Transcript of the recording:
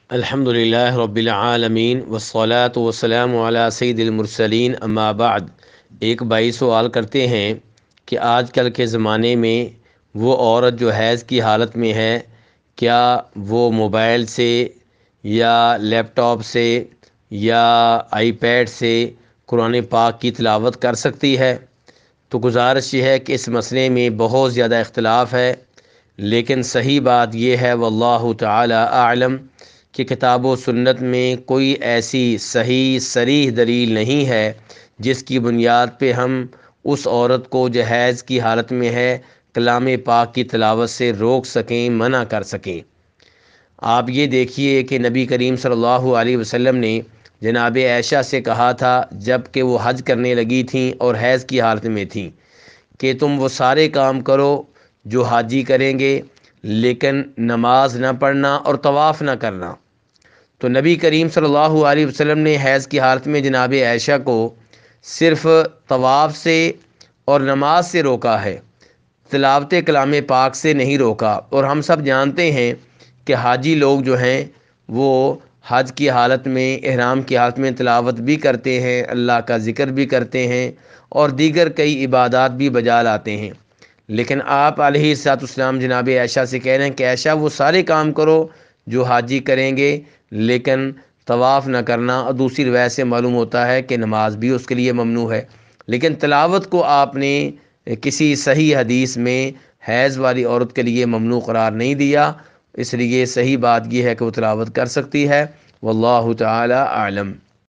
الحمدللہ رب العالمین والصلاة والسلام علی سید المرسلین اما بعد۔ ایک بھائی سوال کرتے ہیں کہ آج کل کے زمانے میں وہ عورت جو حیض کی حالت میں ہے، کیا وہ موبائل سے یا لیپ ٹاپ سے یا آئی پیڈ سے قرآن پاک کی تلاوت کر سکتی ہے؟ تو گزارش یہ ہے کہ اس مسئلے میں بہت زیادہ اختلاف ہے، لیکن صحیح بات یہ ہے واللہ تعالی اعلم کہ کتاب و سنت میں کوئی ایسی صحیح صریح دلیل نہیں ہے جس کی بنیاد پہ ہم اس عورت کو جو حیض کی حالت میں ہے کلام پاک کی تلاوت سے روک سکیں، منع کر سکیں۔ آپ یہ دیکھیے کہ نبی کریم صلی اللہ علیہ وسلم نے جناب عائشہ سے کہا تھا جب کہ وہ حج کرنے لگی تھیں اور حیض کی حالت میں تھیں کہ تم وہ سارے کام کرو جو حاجی کریں گے، لیکن نماز نہ پڑھنا اور طواف نہ کرنا۔ تو نبی کریم صلی اللہ علیہ وسلم نے حیض کی حالت میں جناب عائشہ کو صرف طواف سے اور نماز سے روکا ہے، تلاوت کلام پاک سے نہیں روکا۔ اور ہم سب جانتے ہیں کہ حاجی لوگ جو ہیں وہ حج کی حالت میں، احرام کی حالت میں تلاوت بھی کرتے ہیں، اللہ کا ذکر بھی کرتے ہیں اور دیگر کئی عبادات بھی بجا لاتے ہیں۔ لیکن آپ علیہ الصلوۃ والسلام جناب عائشہ سے کہہ رہے ہیں کہ عائشہ وہ سارے کام کرو جو حاجی کریں گے، لیکن طواف نہ کرنا۔ اور دوسری روایت سے معلوم ہوتا ہے کہ نماز بھی اس کے لیے ممنوع ہے، لیکن تلاوت کو آپ نے کسی صحیح حدیث میں حیض والی عورت کے لیے ممنوع قرار نہیں دیا، اس لیے صحیح بات یہ ہے کہ وہ تلاوت کر سکتی ہے، واللہ تعالی اعلم۔